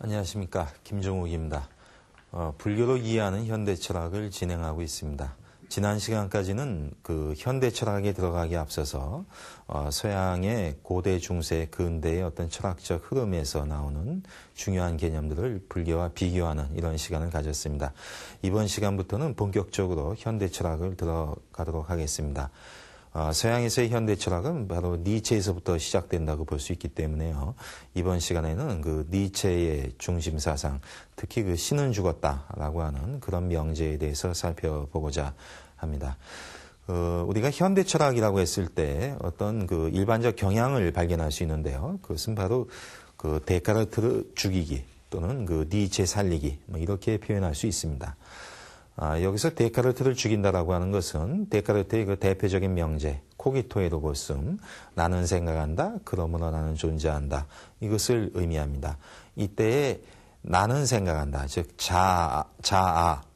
안녕하십니까. 김종욱입니다. 불교로 이해하는 현대 철학을 진행하고 있습니다. 지난 시간까지는 그 현대 철학에 들어가기 앞서서 서양의 고대, 중세, 근대의 어떤 철학적 흐름에서 나오는 중요한 개념들을 불교와 비교하는 이런 시간을 가졌습니다. 이번 시간부터는 본격적으로 현대 철학을 들어가도록 하겠습니다. 서양에서의 현대 철학은 바로 니체에서부터 시작된다고 볼 수 있기 때문에요. 이번 시간에는 그 니체의 중심 사상, 특히 그 신은 죽었다라고 하는 그런 명제에 대해서 살펴보고자 합니다. 우리가 현대 철학이라고 했을 때 어떤 그 일반적 경향을 발견할 수 있는데요. 그것은 바로 그 데카르트를 죽이기 또는 그 니체 살리기 뭐 이렇게 표현할 수 있습니다. 여기서 데카르트를 죽인다라고 하는 것은 데카르트의 그 대표적인 명제, 코기토 에르고 숨, 나는 생각한다, 그러므로 나는 존재한다. 이것을 의미합니다. 이때에 나는 생각한다, 즉 자아,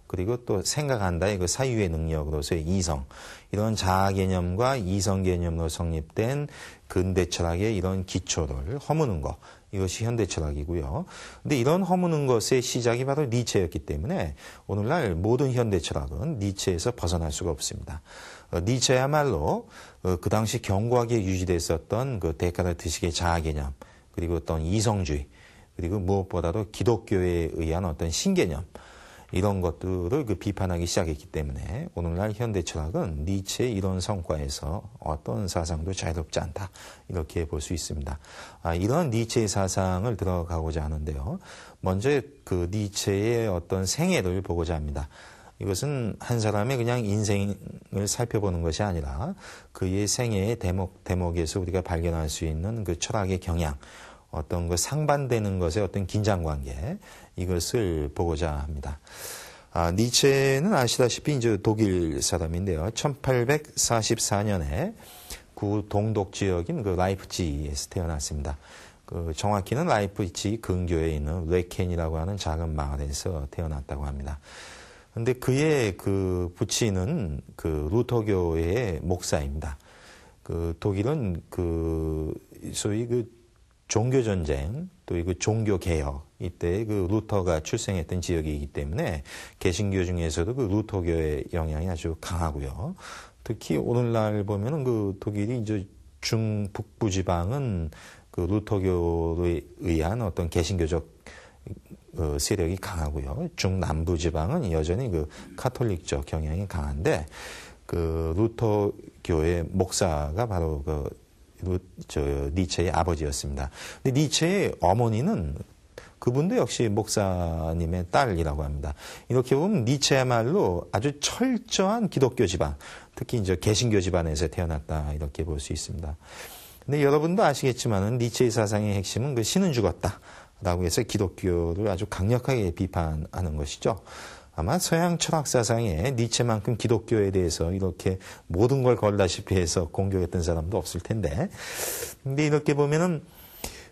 그리고 또 생각한다의 그 사유의 능력으로서의 이성, 이런 자아 개념과 이성 개념으로 성립된 근대 철학의 이런 기초를 허무는 것, 이것이 현대 철학이고요. 근데 이런 허무는 것의 시작이 바로 니체였기 때문에 오늘날 모든 현대 철학은 니체에서 벗어날 수가 없습니다. 니체야말로 그 당시 견고하게 유지됐었던 그 데카르트식의 자아 개념, 그리고 어떤 이성주의, 그리고 무엇보다도 기독교에 의한 어떤 신개념, 이런 것들을 그 비판하기 시작했기 때문에 오늘날 현대 철학은 니체의 이런 성과에서 어떤 사상도 자유롭지 않다, 이렇게 볼 수 있습니다. 이런 니체의 사상을 들어가고자 하는데요. 먼저 그 니체의 어떤 생애를 보고자 합니다. 이것은 한 사람의 그냥 인생을 살펴보는 것이 아니라 그의 생애의 대목에서 우리가 발견할 수 있는 그 철학의 경향, 어떤 그 상반되는 것의 어떤 긴장관계, 이것을 보고자 합니다. 니체는 아시다시피 이제 독일 사람인데요. 1844년에 구 동독 지역인 그 라이프치히에서 태어났습니다. 그 정확히는 라이프치히 근교에 있는 레켄이라고 하는 작은 마을에서 태어났다고 합니다. 근데 그의 그 부친은 그 루터교의 목사입니다. 그 독일은 그 소위 그 종교전쟁, 또 그 종교개혁, 이때 그 루터가 출생했던 지역이기 때문에 개신교 중에서도 그 루터교의 영향이 아주 강하고요. 특히 오늘날 보면은 그 독일이 이제 중북부 지방은 그 루터교에 의한 어떤 개신교적 세력이 강하고요. 중남부 지방은 여전히 그 카톨릭적 경향이 강한데 그 루터교의 목사가 바로 니체의 아버지였습니다. 근데 니체의 어머니는 그분도 역시 목사님의 딸이라고 합니다. 이렇게 보면 니체야말로 아주 철저한 기독교 집안, 특히 이제 개신교 집안에서 태어났다, 이렇게 볼 수 있습니다. 근데 여러분도 아시겠지만은 니체의 사상의 핵심은 그 신은 죽었다라고 해서 기독교를 아주 강력하게 비판하는 것이죠. 아마 서양 철학 사상에 니체만큼 기독교에 대해서 이렇게 모든 걸 걸다시피 해서 공격했던 사람도 없을 텐데, 근데 이렇게 보면은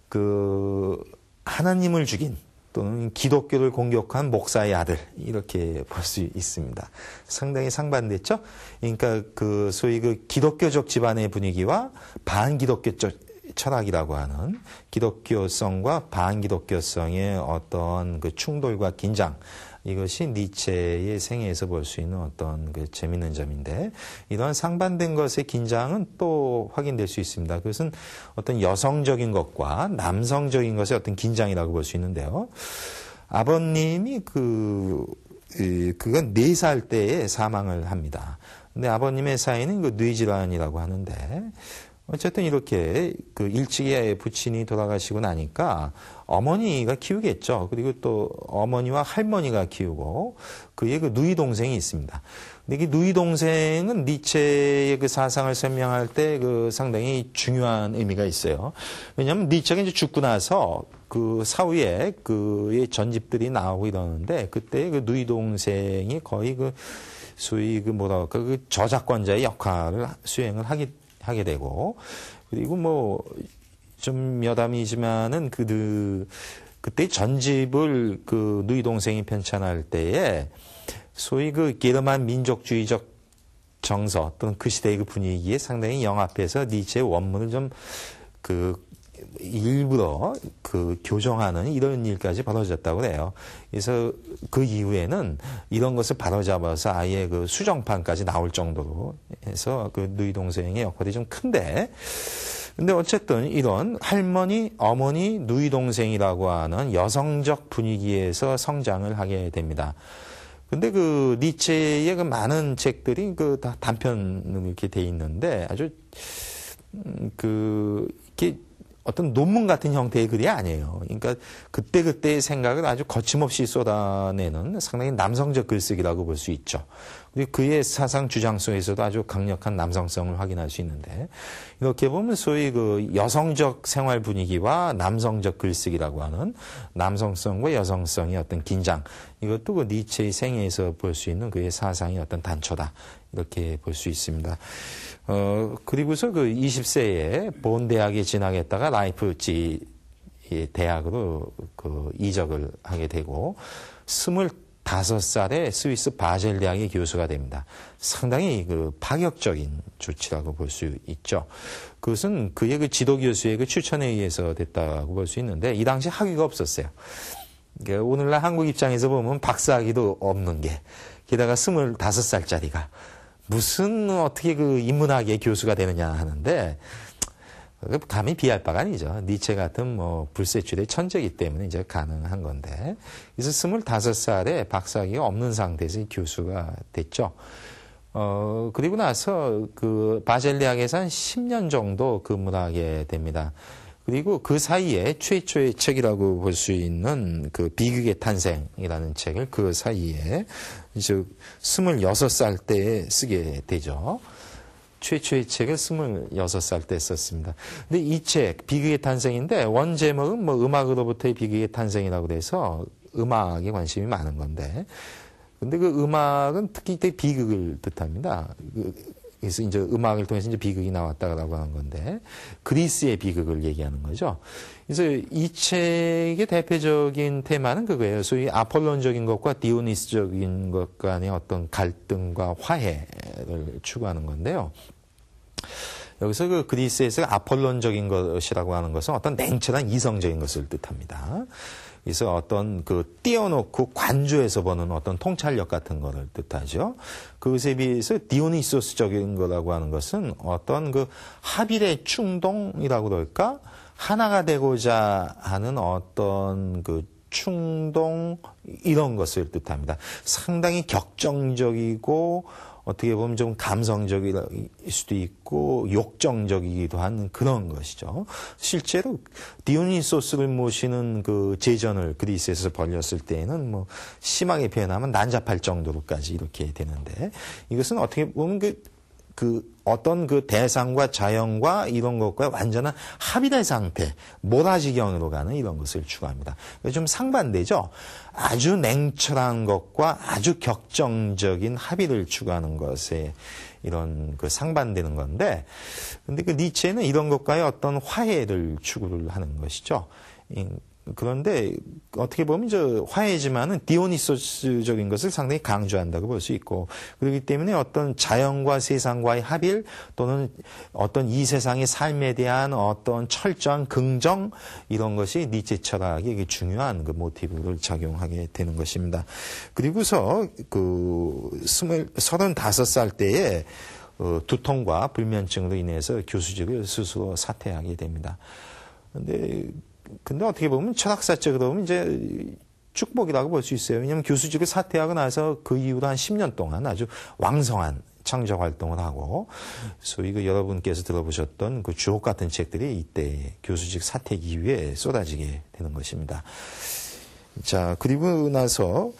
그 하나님을 죽인 또는 기독교를 공격한 목사의 아들, 이렇게 볼 수 있습니다. 상당히 상반됐죠? 그러니까 그 소위 그 기독교적 집안의 분위기와 반기독교적 철학이라고 하는 기독교성과 반기독교성의 어떤 그 충돌과 긴장, 이것이 니체의 생애에서 볼 수 있는 어떤 그 재미있는 점인데, 이러한 상반된 것의 긴장은 또 확인될 수 있습니다. 그것은 어떤 여성적인 것과 남성적인 것의 어떤 긴장이라고 볼 수 있는데요. 아버님이 그건 4살 때에 사망을 합니다. 근데 아버님의 사인은 그 뇌질환이라고 하는데, 어쨌든 이렇게 그 일찍이 부친이 돌아가시고 나니까 어머니가 키우겠죠. 그리고 또 어머니와 할머니가 키우고 그의 그 누이 동생이 있습니다. 근데 그 누이 동생은 니체의 그 사상을 설명할 때 그 상당히 중요한 의미가 있어요. 왜냐하면 니체가 이제 죽고 나서 그 사후에 그의 전집들이 나오고 이러는데, 그때 그 누이 동생이 거의 그 소위 그 뭐랄까 그 저작권자의 역할을 수행을 하게 되고, 그리고 뭐 좀 여담이지만은 그때 전집을 그 누이 동생이 편찬할 때에 소위 그 게르만 민족주의적 정서 또는 그 시대의 그 분위기에 상당히 영합해서 니체의 원문을 좀 일부러 그 교정하는 이런 일까지 벌어졌다고 그래요. 그래서 그 이후에는 이런 것을 바로잡아서 아예 그 수정판까지 나올 정도로 해서 그 누이 동생의 역할이 좀 큰데, 근데 어쨌든 이런 할머니, 어머니, 누이 동생이라고 하는 여성적 분위기에서 성장을 하게 됩니다. 근데 그 니체의 그 많은 책들이 그 다 단편으로 이렇게 돼 있는데 아주 이렇게 어떤 논문 같은 형태의 글이 아니에요. 그러니까 그때그때의 생각을 아주 거침없이 쏟아내는 상당히 남성적 글쓰기라고 볼 수 있죠. 그리고 그의 사상 주장 속에서도 아주 강력한 남성성을 확인할 수 있는데, 이렇게 보면 소위 그 여성적 생활 분위기와 남성적 글쓰기라고 하는 남성성과 여성성의 어떤 긴장, 이것도 그 니체의 생애에서 볼 수 있는 그의 사상의 어떤 단초다, 이렇게 볼 수 있습니다. 그리고서 그 20세에 본 대학에 진학했다가 라이프치 대학으로 그 이적을 하게 되고 25살에 스위스 바젤 대학의 교수가 됩니다. 상당히 그 파격적인 조치라고 볼 수 있죠. 그것은 그의 그 지도 교수의 그 추천에 의해서 됐다고 볼 수 있는데, 이 당시 학위가 없었어요. 그러니까 오늘날 한국 입장에서 보면 박사학위도 없는 게, 게다가 25살짜리가 무슨 어떻게 그 인문학의 교수가 되느냐 하는데, 감히 비할 바가 아니죠. 니체 같은 뭐 불세출의 천재이기 때문에 이제 가능한 건데, 그래서 25살에 박사학위가 없는 상태에서 교수가 됐죠. 그리고 나서 그 바젤 대학에서 한 10년 정도 근무를 하게 됩니다. 그리고 그 사이에 최초의 책이라고 볼 수 있는 그 비극의 탄생이라는 책을 그 사이에 이제 26살 때에 쓰게 되죠. 최초의 책을 26살 때 썼습니다. 근데 이 책, 비극의 탄생인데, 원 제목은 뭐 음악으로부터의 비극의 탄생이라고 해서 음악에 관심이 많은 건데, 근데 그 음악은 특히 비극을 뜻합니다. 그래서 이제 음악을 통해서 이제 비극이 나왔다라고 하는 건데, 그리스의 비극을 얘기하는 거죠. 그래서 이 책의 대표적인 테마는 그거예요. 소위 아폴론적인 것과 디오니스적인 것 간의 어떤 갈등과 화해를 추구하는 건데요. 여기서 그 그리스에서 아폴론적인 것이라고 하는 것은 어떤 냉철한 이성적인 것을 뜻합니다. 그래서 어떤 그 띄워놓고 관조해서 보는 어떤 통찰력 같은 거를 뜻하죠. 그것에 비해서 디오니소스적인 거라고 하는 것은 어떤 그 합일의 충동이라고 그럴까? 하나가 되고자 하는 어떤 그 충동, 이런 것을 뜻합니다. 상당히 격정적이고 어떻게 보면 좀 감성적일 수도 있고 욕정적이기도 한 그런 것이죠. 실제로 디오니소스를 모시는 그 제전을 그리스에서 벌였을 때에는 뭐 심하게 표현하면 난잡할 정도로까지 이렇게 되는데, 이것은 어떻게 보면 어떤 그 대상과 자연과 이런 것과 완전한 합의된 상태, 모라지경으로 가는 이런 것을 추구합니다. 좀 상반되죠. 아주 냉철한 것과 아주 격정적인 합의를 추구하는 것에 이런 그 상반되는 건데, 근데 그 니체는 이런 것과의 어떤 화해를 추구를 하는 것이죠. 그런데 어떻게 보면 저 화해지만은 디오니소스적인 것을 상당히 강조한다고 볼 수 있고, 그렇기 때문에 어떤 자연과 세상과의 합일 또는 어떤 이 세상의 삶에 대한 어떤 철저한 긍정, 이런 것이 니체 철학의 중요한 그 모티브를 작용하게 되는 것입니다. 그리고서 그 35살 때에 두통과 불면증으로 인해서 교수직을 스스로 사퇴하게 됩니다. 근데 어떻게 보면 철학사적으로 보면 이제 축복이라고 볼 수 있어요. 왜냐하면 교수직을 사퇴하고 나서 그 이후로 한 10년 동안 아주 왕성한 창작 활동을 하고, 소위 그 여러분께서 들어보셨던 그 주옥 같은 책들이 이때 교수직 사퇴 이후에 쏟아지게 되는 것입니다. 자, 그리고 나서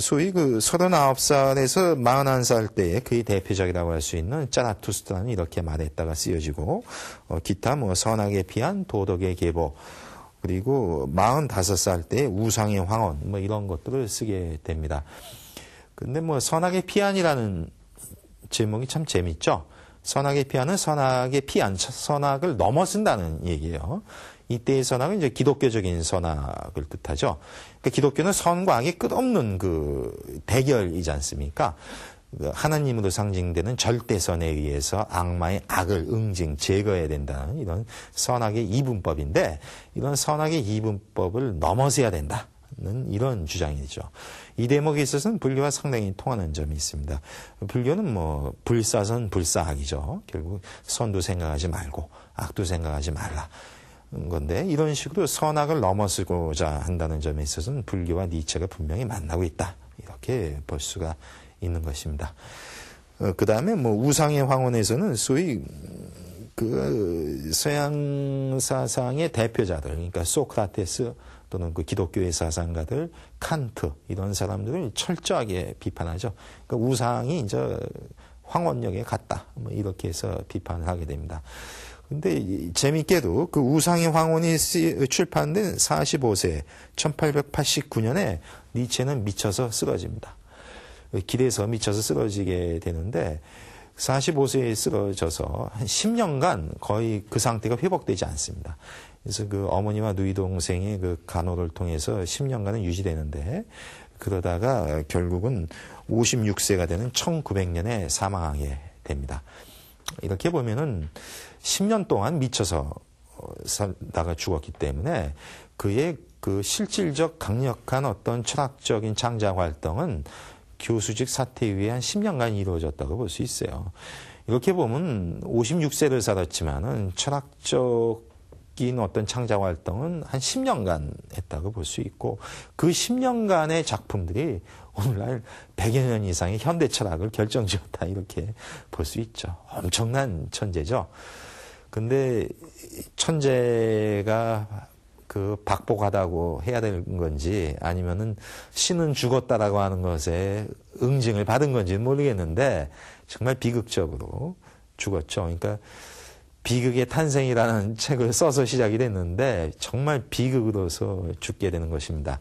소위 그 39살에서 41살 때에 그의 대표작이라고 할 수 있는 짜라투스트라는 이렇게 말했다가 쓰여지고, 기타 뭐 선악의 피한, 도덕의 계보, 그리고 45살 때 우상의 황혼, 뭐 이런 것들을 쓰게 됩니다. 근데 뭐 선악의 피한이라는 제목이 참 재밌죠. 선악의 피한은 선악의 피한, 선악을 넘어선다는 얘기예요. 이때의 선악은 이제 기독교적인 선악을 뜻하죠. 그러니까 기독교는 선과 악의 끝없는 그 대결이지 않습니까? 하나님으로 상징되는 절대선에 의해서 악마의 악을 응징, 제거해야 된다는 이런 선악의 이분법인데 이런 선악의 이분법을 넘어서야 된다는 이런 주장이죠. 이 대목에 있어서는 불교와 상당히 통하는 점이 있습니다. 불교는 뭐 불사선 불사악이죠. 결국 선도 생각하지 말고 악도 생각하지 말라. 건데 이런 식으로 선악을 넘어서고자 한다는 점에 있어서는 불교와 니체가 분명히 만나고 있다. 이렇게 볼 수가 있는 것입니다. 그 다음에 뭐 우상의 황혼에서는 소위 그 서양 사상의 대표자들, 그러니까 소크라테스 또는 그 기독교의 사상가들, 칸트 이런 사람들을 철저하게 비판하죠. 그러니까 우상이 이제 황혼역에 갔다. 뭐 이렇게 해서 비판을 하게 됩니다. 근데 재밌게도 그 우상의 황혼이 출판된 45세 1889년에 니체는 미쳐서 쓰러집니다. 길에서 미쳐서 쓰러지게 되는데 45세에 쓰러져서 한 10년간 거의 그 상태가 회복되지 않습니다. 그래서 그 어머니와 누이 동생의 그 간호를 통해서 10년간은 유지되는데 그러다가 결국은 56세가 되는 1900년에 사망하게 됩니다. 이렇게 보면은 10년 동안 미쳐서 살다가 죽었기 때문에 그의 그 실질적 강력한 어떤 철학적인 창작 활동은 교수직 사퇴 이후에 한 10년간 이루어졌다고 볼 수 있어요. 이렇게 보면 56세를 살았지만은 철학적인 어떤 창작 활동은 한 10년간 했다고 볼 수 있고 그 10년간의 작품들이 오늘날 100여 년 이상의 현대 철학을 결정지었다 이렇게 볼 수 있죠. 엄청난 천재죠. 근데 천재가 그 박복하다고 해야 되는 건지 아니면은 신은 죽었다라고 하는 것에 응징을 받은 건지는 모르겠는데 정말 비극적으로 죽었죠. 그러니까 비극의 탄생이라는 책을 써서 시작이 됐는데 정말 비극으로서 죽게 되는 것입니다.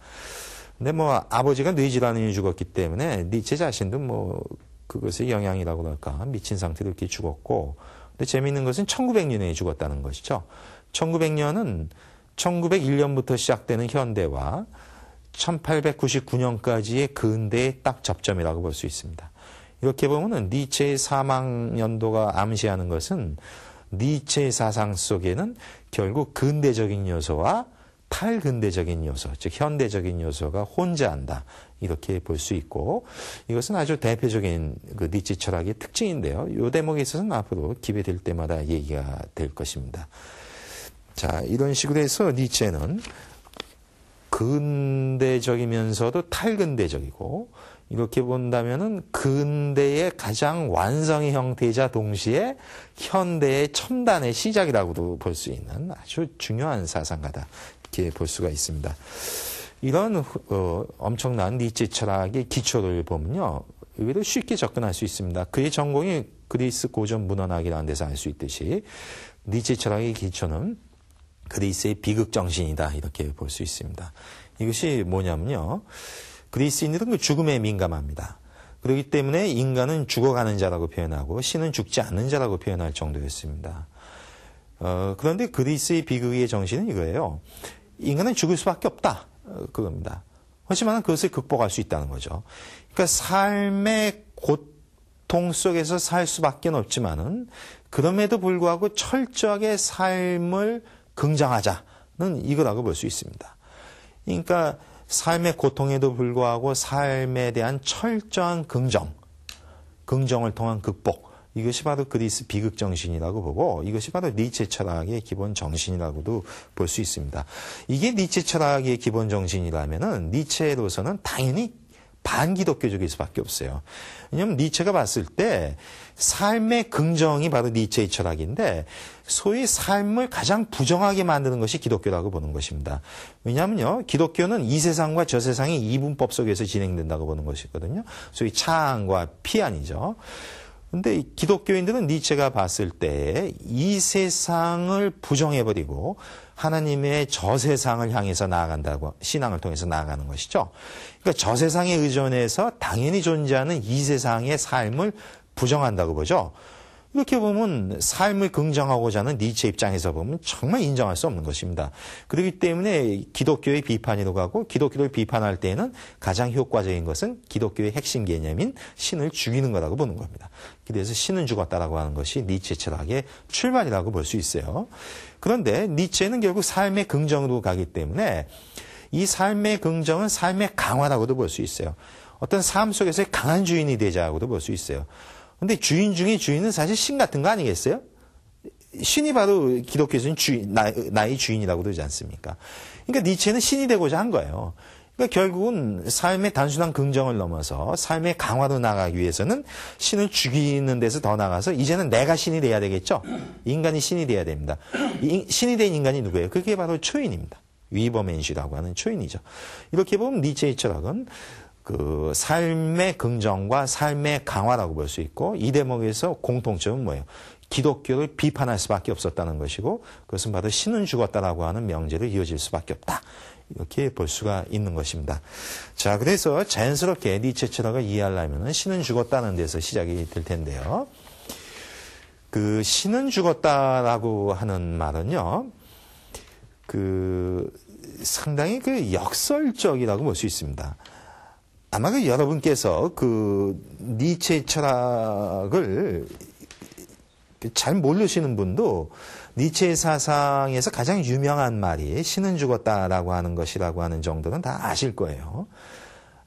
근데 뭐 아버지가 뇌질환이 죽었기 때문에 니체 자신도 뭐 그것의 영향이라고 할까 미친 상태로 이렇게 죽었고 근데 재미있는 것은 1900년에 죽었다는 것이죠. 1900년은 1901년부터 시작되는 현대와 1899년까지의 근대의 딱 접점이라고 볼 수 있습니다. 이렇게 보면은 니체의 사망 연도가 암시하는 것은 니체의 사상 속에는 결국 근대적인 요소와 탈근대적인 요소, 즉 현대적인 요소가 혼재한다. 이렇게 볼 수 있고 이것은 아주 대표적인 그 니체 철학의 특징인데요. 이 대목에 있어서는 앞으로 기회될 때마다 얘기가 될 것입니다. 자, 이런 식으로 해서 니체는 근대적이면서도 탈근대적이고 이렇게 본다면은 근대의 가장 완성의 형태이자 동시에 현대의 첨단의 시작이라고도 볼 수 있는 아주 중요한 사상가다 이렇게 볼 수가 있습니다. 이런 엄청난 니체 철학의 기초를 보면요. 의외로 쉽게 접근할 수 있습니다. 그의 전공이 그리스 고전 문헌학이라는 데서 알 수 있듯이 니체 철학의 기초는 그리스의 비극 정신이다 이렇게 볼 수 있습니다. 이것이 뭐냐면요. 그리스인들은 그 죽음에 민감합니다. 그렇기 때문에 인간은 죽어가는 자라고 표현하고 신은 죽지 않는 자라고 표현할 정도였습니다. 그런데 그리스의 비극의 정신은 이거예요. 인간은 죽을 수밖에 없다. 그겁니다. 하지만 그것을 극복할 수 있다는 거죠. 그러니까 삶의 고통 속에서 살 수밖에 없지만은 그럼에도 불구하고 철저하게 삶을 긍정하자는 이거라고 볼 수 있습니다. 그러니까 삶의 고통에도 불구하고 삶에 대한 철저한 긍정을 통한 극복, 이것이 바로 그리스 비극 정신이라고 보고 이것이 바로 니체 철학의 기본 정신이라고도 볼 수 있습니다. 이게 니체 철학의 기본 정신이라면은 니체로서는 당연히 반기독교적일 수밖에 없어요. 왜냐하면 니체가 봤을 때 삶의 긍정이 바로 니체의 철학인데 소위 삶을 가장 부정하게 만드는 것이 기독교라고 보는 것입니다. 왜냐하면요. 기독교는 이 세상과 저 세상의 이분법 속에서 진행된다고 보는 것이거든요. 소위 차안과 피안이죠. 근데 기독교인들은 니체가 봤을 때 이 세상을 부정해버리고 하나님의 저 세상을 향해서 나아간다고 신앙을 통해서 나아가는 것이죠. 그러니까 저 세상에 의존해서 당연히 존재하는 이 세상의 삶을 부정한다고 보죠. 이렇게 보면 삶을 긍정하고자 하는 니체 입장에서 보면 정말 인정할 수 없는 것입니다. 그렇기 때문에 기독교의 비판으로 가고 기독교를 비판할 때에는 가장 효과적인 것은 기독교의 핵심 개념인 신을 죽이는 거라고 보는 겁니다. 그래서 신은 죽었다라고 하는 것이 니체 철학의 출발이라고 볼 수 있어요. 그런데 니체는 결국 삶의 긍정으로 가기 때문에 이 삶의 긍정은 삶의 강화라고도 볼 수 있어요. 어떤 삶 속에서의 강한 주인이 되자고도 볼 수 있어요. 근데 주인 중에 주인은 사실 신 같은 거 아니겠어요? 신이 바로 기독교에서는 나의 주인이라고 그러지 않습니까? 그러니까 니체는 신이 되고자 한 거예요. 그러니까 결국은 삶의 단순한 긍정을 넘어서 삶의 강화로 나가기 위해서는 신을 죽이는 데서 더 나가서 이제는 내가 신이 돼야 되겠죠? 인간이 신이 돼야 됩니다. 신이 된 인간이 누구예요? 그게 바로 초인입니다. 위버맨시라고 하는 초인이죠. 이렇게 보면 니체의 철학은 그 삶의 긍정과 삶의 강화라고 볼 수 있고 이 대목에서 공통점은 뭐예요? 기독교를 비판할 수밖에 없었다는 것이고 그것은 바로 신은 죽었다라고 하는 명제로 이어질 수밖에 없다. 이렇게 볼 수가 있는 것입니다. 자, 그래서 자연스럽게 니체 철학을 이해하려면 신은 죽었다는 데서 시작이 될 텐데요. 그 신은 죽었다라고 하는 말은요. 상당히 그 역설적이라고 볼 수 있습니다. 아마 여러분께서 니체 철학을 잘 모르시는 분도 니체 사상에서 가장 유명한 말이 신은 죽었다라고 하는 것이라고 하는 정도는 다 아실 거예요.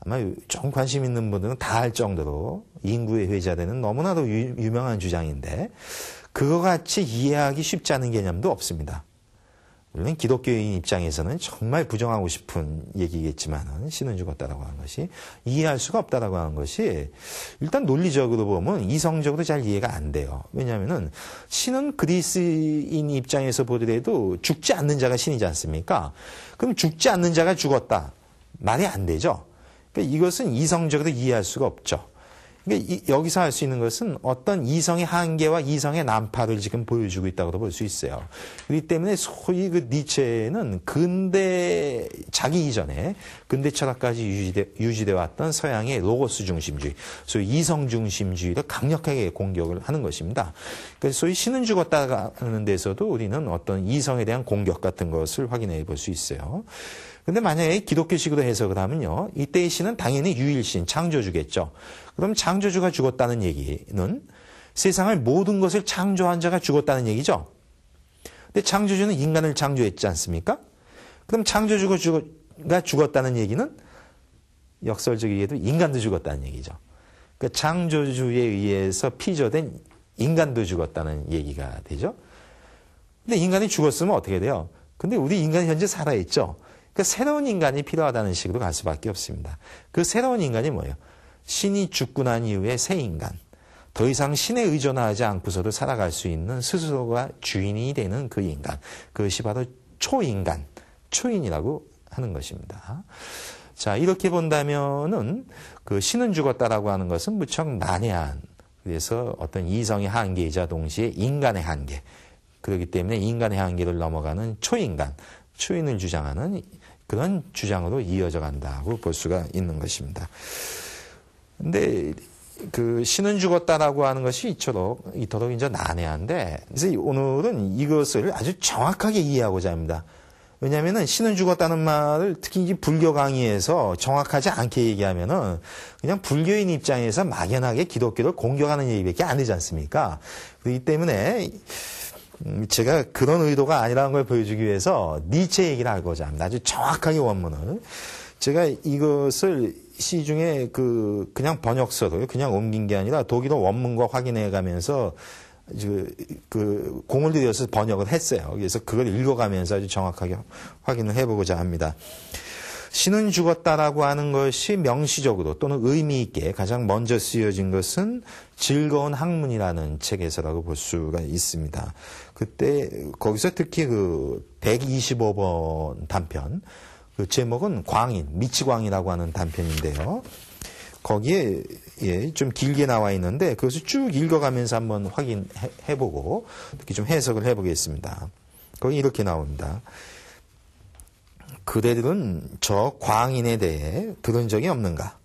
아마 좀 관심 있는 분들은 다 알 정도로 인구의 회자되는 너무나도 유명한 주장인데 그거 같이 이해하기 쉽지 않은 개념도 없습니다. 물론 기독교인 입장에서는 정말 부정하고 싶은 얘기겠지만 신은 죽었다라고 하는 것이 이해할 수가 없다라고 하는 것이 일단 논리적으로 보면 이성적으로 잘 이해가 안 돼요. 왜냐하면은 신은 그리스인 입장에서 보더라도 죽지 않는 자가 신이지 않습니까? 그럼 죽지 않는 자가 죽었다. 말이 안 되죠. 그러니까 이것은 이성적으로 이해할 수가 없죠. 그러니까 여기서 할 수 있는 것은 어떤 이성의 한계와 이성의 난파를 지금 보여주고 있다고 볼 수 있어요. 그렇기 때문에 소위 니체는 근대 자기 이전에 근대 철학까지 유지돼 왔던 서양의 로고스 중심주의, 소위 이성 중심주의를 강력하게 공격을 하는 것입니다. 그래서 소위 신은 죽었다는 데서도 우리는 어떤 이성에 대한 공격 같은 것을 확인해 볼 수 있어요. 근데 만약에 기독교식으로 해석을 하면요. 이때의 신은 당연히 유일신, 창조주겠죠. 그럼 창조주가 죽었다는 얘기는 세상을 모든 것을 창조한 자가 죽었다는 얘기죠. 근데 창조주는 인간을 창조했지 않습니까? 그럼 창조주가 죽었다는 얘기는 역설적이게도 인간도 죽었다는 얘기죠. 그러니까 창조주에 의해서 피조된 인간도 죽었다는 얘기가 되죠. 근데 인간이 죽었으면 어떻게 돼요? 근데 우리 인간이 현재 살아있죠. 그러니까 새로운 인간이 필요하다는 식으로 갈 수밖에 없습니다. 그 새로운 인간이 뭐예요? 신이 죽고 난 이후에 새 인간. 더 이상 신에 의존하지 않고서도 살아갈 수 있는 스스로가 주인이 되는 그 인간. 그것이 바로 초인간, 초인이라고 하는 것입니다. 자, 이렇게 본다면은 그 신은 죽었다라고 하는 것은 무척 난해한, 그래서 어떤 이성의 한계이자 동시에 인간의 한계. 그렇기 때문에 인간의 한계를 넘어가는 초인간, 초인을 주장하는 그런 주장으로 이어져 간다고 볼 수가 있는 것입니다. 근데 그 신은 죽었다라고 하는 것이 이토록 이제 난해한데, 그래서 오늘은 이것을 아주 정확하게 이해하고자 합니다. 왜냐하면은 신은 죽었다는 말을 특히 이 불교 강의에서 정확하지 않게 얘기하면은 그냥 불교인 입장에서 막연하게 기독교를 공격하는 얘기밖에 안 되지 않습니까? 그렇기 때문에 제가 그런 의도가 아니라는 걸 보여주기 위해서 니체 얘기를 하고자 합니다. 아주 정확하게 원문을. 제가 이것을 시중에 그냥 번역서를 그냥 옮긴 게 아니라 독일어 원문과 확인해 가면서 공을 들여서 번역을 했어요. 그래서 그걸 읽어가면서 아주 정확하게 확인을 해보고자 합니다. 신은 죽었다라고 하는 것이 명시적으로 또는 의미 있게 가장 먼저 쓰여진 것은 즐거운 학문이라는 책에서라고 볼 수가 있습니다. 그때 거기서 특히 125번 단편, 그 제목은 광인, 미치광이라고 하는 단편인데요. 거기에 좀 길게 나와 있는데 그것을 쭉 읽어가면서 한번 확인해보고 특히 좀 해석을 해보겠습니다. 거기 이렇게 나옵니다. 그대들은 저 광인에 대해 들은 적이 없는가?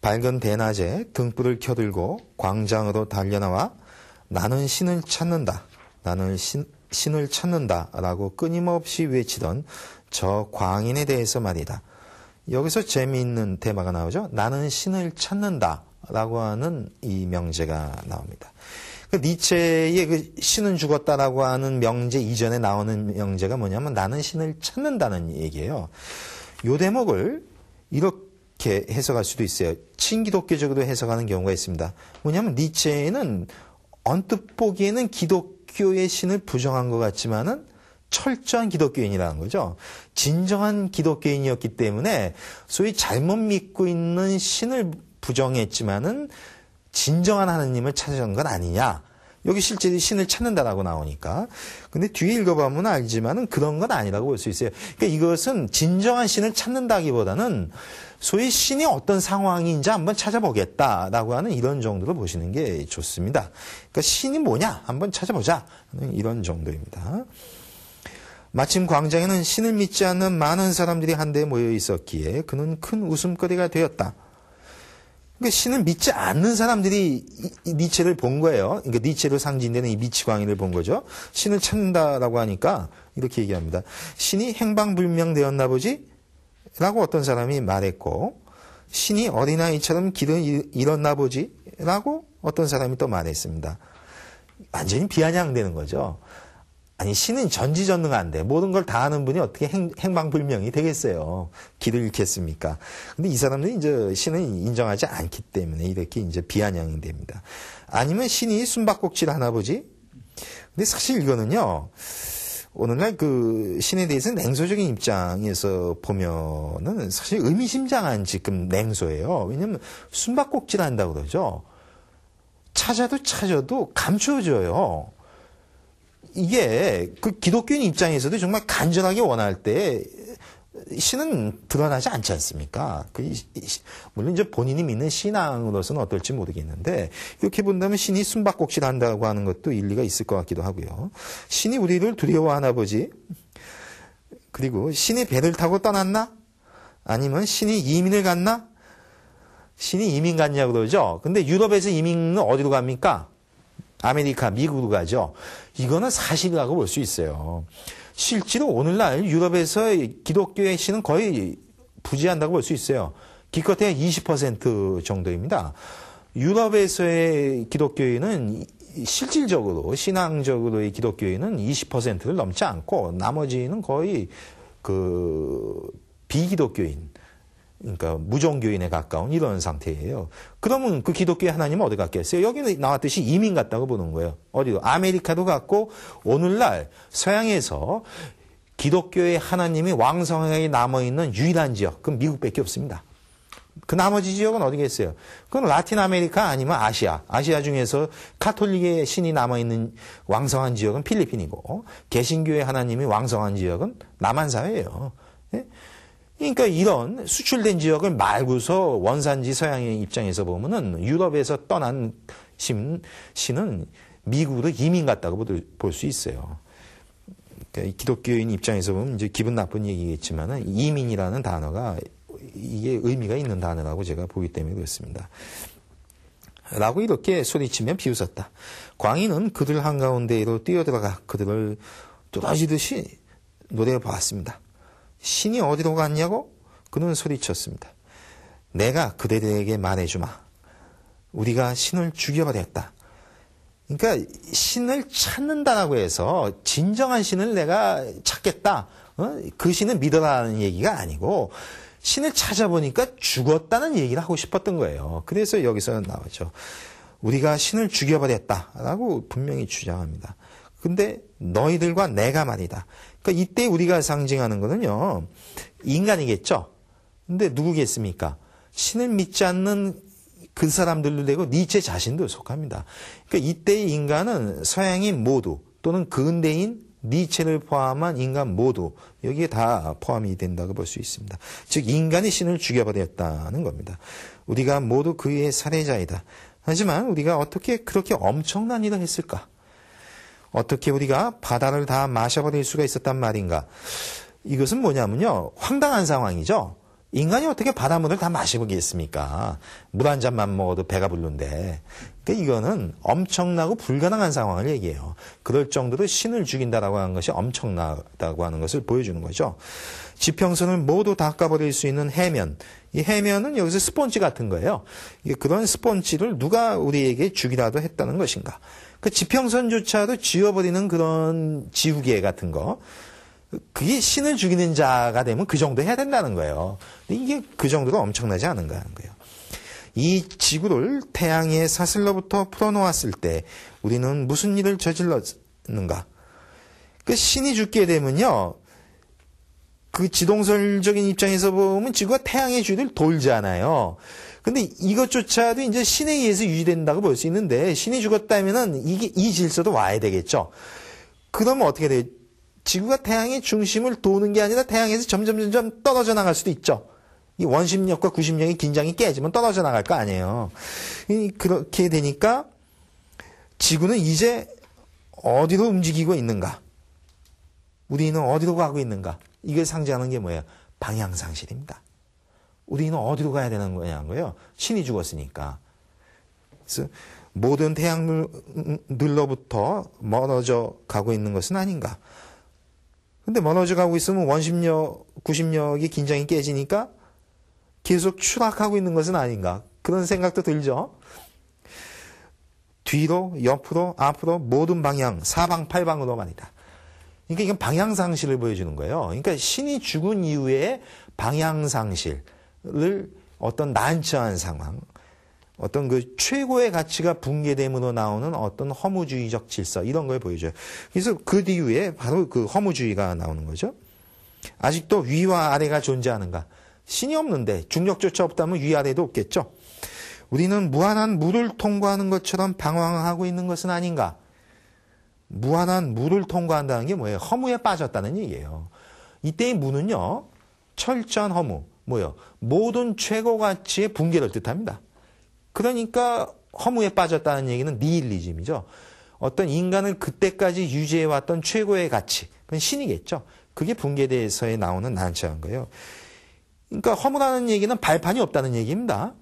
밝은 대낮에 등불을 켜들고 광장으로 달려나와 나는 신을 찾는다. 나는 신을 찾는다라고 끊임없이 외치던 저 광인에 대해서 말이다. 여기서 재미있는 테마가 나오죠. 나는 신을 찾는다라고 하는 이 명제가 나옵니다. 니체의 그 신은 죽었다라고 하는 명제 이전에 나오는 명제가 뭐냐면 나는 신을 찾는다는 얘기예요. 이 대목을 이렇게 해석할 수도 있어요. 친기독교적으로 해석하는 경우가 있습니다. 뭐냐면 니체는 언뜻 보기에는 기독교의 신을 부정한 것 같지만은 철저한 기독교인이라는 거죠. 진정한 기독교인이었기 때문에 소위 잘못 믿고 있는 신을 부정했지만은 진정한 하느님을 찾은 건 아니냐. 여기 실제 신을 찾는다라고 나오니까. 근데 뒤에 읽어보면 알지만은 그런 건 아니라고 볼 수 있어요. 그러니까 이것은 진정한 신을 찾는다기보다는 소위 신이 어떤 상황인지 한번 찾아보겠다라고 하는 이런 정도로 보시는 게 좋습니다. 그러니까 신이 뭐냐? 한번 찾아보자. 이런 정도입니다. 마침 광장에는 신을 믿지 않는 많은 사람들이 한데 모여 있었기에 그는 큰 웃음거리가 되었다. 그러니까 신을 믿지 않는 사람들이 이 니체를 본 거예요. 그러니까 니체로 상징되는 이 미치광이를 본 거죠. 신을 찾는다라고 하니까 이렇게 얘기합니다. 신이 행방불명되었나 보지? 라고 어떤 사람이 말했고, 신이 어린아이처럼 길을 잃었나 보지? 라고 어떤 사람이 또 말했습니다. 완전히 비아냥되는 거죠. 아니, 신은 전지전능한데 모든 걸 다 아는 분이 어떻게 행방불명이 되겠어요. 길을 잃겠습니까? 근데 이 사람들이 이제 신을 인정하지 않기 때문에 이렇게 이제 비아냥이 됩니다. 아니면 신이 숨바꼭질 하나 보지? 근데 사실 이거는요, 오늘날 그 신에 대해서 냉소적인 입장에서 보면은 사실 의미심장한 지금 냉소예요. 왜냐면 숨바꼭질 한다고 그러죠. 찾아도 감추어져요. 이게 그 기독교인 입장에서도 정말 간절하게 원할 때 신은 드러나지 않지 않습니까? 물론 이제 본인이 믿는 신앙으로서는 어떨지 모르겠는데 이렇게 본다면 신이 숨바꼭질 한다고 하는 것도 일리가 있을 것 같기도 하고요. 신이 우리를 두려워하나 보지? 그리고 신이 배를 타고 떠났나? 아니면 신이 이민을 갔나? 신이 이민 갔냐고 그러죠. 근데 유럽에서 이민은 어디로 갑니까? 아메리카, 미국으로 가죠. 이거는 사실이라고 볼 수 있어요. 실제로 오늘날 유럽에서 기독교의 신은 거의 부재한다고 볼 수 있어요. 기껏해야 20% 정도입니다. 유럽에서의 기독교인은 실질적으로, 신앙적으로의 기독교인은 20%를 넘지 않고 나머지는 거의 비기독교인, 그러니까 무종교인에 가까운 이런 상태예요. 그러면 그 기독교의 하나님은 어디 갔겠어요? 여기는 나왔듯이 이민 갔다고 보는 거예요. 어디로? 아메리카도 갔고 오늘날 서양에서 기독교의 하나님이 왕성하게 남아있는 유일한 지역, 그건 미국밖에 없습니다. 그 나머지 지역은 어디겠어요? 그건 라틴 아메리카 아니면 아시아. 아시아 중에서 카톨릭의 신이 남아있는 왕성한 지역은 필리핀이고 개신교의 하나님이 왕성한 지역은 남한사회예요. 예? 그러니까 이런 수출된 지역을 말고서 원산지 서양의 입장에서 보면은 유럽에서 떠난 신은 미국으로 이민 갔다고 볼 수 있어요. 그러니까 기독교인 입장에서 보면 이제 기분 나쁜 얘기겠지만은 이민이라는 단어가 이게 의미가 있는 단어라고 제가 보기 때문에 그렇습니다. 라고 이렇게 소리치며 비웃었다. 광인은 그들 한가운데로 뛰어들어가 그들을 뚫어지듯이 노래해 보았습니다. 신이 어디로 갔냐고? 그는 소리쳤습니다. 내가 그대들에게 말해주마. 우리가 신을 죽여버렸다. 그러니까 신을 찾는다라고 해서 진정한 신을 내가 찾겠다. 그 신을 믿어라는 얘기가 아니고 신을 찾아보니까 죽었다는 얘기를 하고 싶었던 거예요. 그래서 여기서 나오죠. 우리가 신을 죽여버렸다라고 분명히 주장합니다. 근데 너희들과 내가 말이다. 그러니까 이때 우리가 상징하는 거는요. 인간이겠죠. 근데 누구겠습니까? 신을 믿지 않는 그 사람들도 되고 니체 자신도 속합니다. 그러니까 이때의 인간은 서양인 모두 또는 근대인 니체를 포함한 인간 모두 여기에 다 포함이 된다고 볼 수 있습니다. 즉 인간이 신을 죽여버렸다는 겁니다. 우리가 모두 그의 살해자이다. 하지만 우리가 어떻게 그렇게 엄청난 일을 했을까? 어떻게 우리가 바다를 다 마셔버릴 수가 있었단 말인가? 이것은 뭐냐면요. 황당한 상황이죠. 인간이 어떻게 바닷물을 다 마시겠습니까? 물 한 잔만 먹어도 배가 부른데. 그러니까 이거는 엄청나고 불가능한 상황을 얘기해요. 그럴 정도로 신을 죽인다라고 하는 것이 엄청나다고 하는 것을 보여주는 거죠. 지평선을 모두 닦아버릴 수 있는 해면. 이 해면은 여기서 스폰지 같은 거예요. 그런 스폰지를 누가 우리에게 주기라도 했다는 것인가. 그 지평선조차도 지워버리는 그런 지우개 같은 거. 그게 신을 죽이는 자가 되면 그 정도 해야 된다는 거예요. 근데 이게 그 정도로 엄청나지 않은가 하는 거예요. 이 지구를 태양의 사슬로부터 풀어놓았을 때 우리는 무슨 일을 저질렀는가? 그 신이 죽게 되면요. 그 지동설적인 입장에서 보면 지구가 태양의 주위를 돌잖아요. 근데 이것조차도 이제 신에 의해서 유지된다고 볼 수 있는데 신이 죽었다면은 이 질서도 와야 되겠죠. 그러면 어떻게 돼요? 지구가 태양의 중심을 도는 게 아니라 태양에서 점점 떨어져 나갈 수도 있죠. 이 원심력과 구심력의 긴장이 깨지면 떨어져 나갈 거 아니에요. 그렇게 되니까 지구는 이제 어디로 움직이고 있는가? 우리는 어디로 가고 있는가? 이걸 상징하는 게 뭐예요? 방향상실입니다. 우리는 어디로 가야 되는 거냐고요? 신이 죽었으니까. 그래서 모든 태양들로부터 멀어져 가고 있는 것은 아닌가? 근데 멀어져 가고 있으면 원심력, 구심력이 긴장이 깨지니까 계속 추락하고 있는 것은 아닌가. 그런 생각도 들죠. 뒤로, 옆으로, 앞으로 모든 방향, 사방팔방으로 말이다. 그러니까 이건 방향상실을 보여주는 거예요. 그러니까 신이 죽은 이후에 방향상실을 어떤 난처한 상황, 어떤 그 최고의 가치가 붕괴됨으로 나오는 어떤 허무주의적 질서 이런 걸 보여줘요. 그래서 그 뒤에 바로 그 허무주의가 나오는 거죠. 아직도 위와 아래가 존재하는가? 신이 없는데 중력조차 없다면 위아래도 없겠죠. 우리는 무한한 물을 통과하는 것처럼 방황하고 있는 것은 아닌가? 무한한 물을 통과한다는 게 뭐예요? 허무에 빠졌다는 얘기예요. 이때의 무는요. 철저한 허무, 뭐예요? 모든 최고 가치의 붕괴를 뜻합니다. 그러니까 허무에 빠졌다는 얘기는 니힐리즘이죠. 어떤 인간을 그때까지 유지해왔던 최고의 가치, 그건 신이겠죠. 그게 붕괴돼서에 나오는 난처한 거예요. 그러니까 허무라는 얘기는 발판이 없다는 얘기입니다.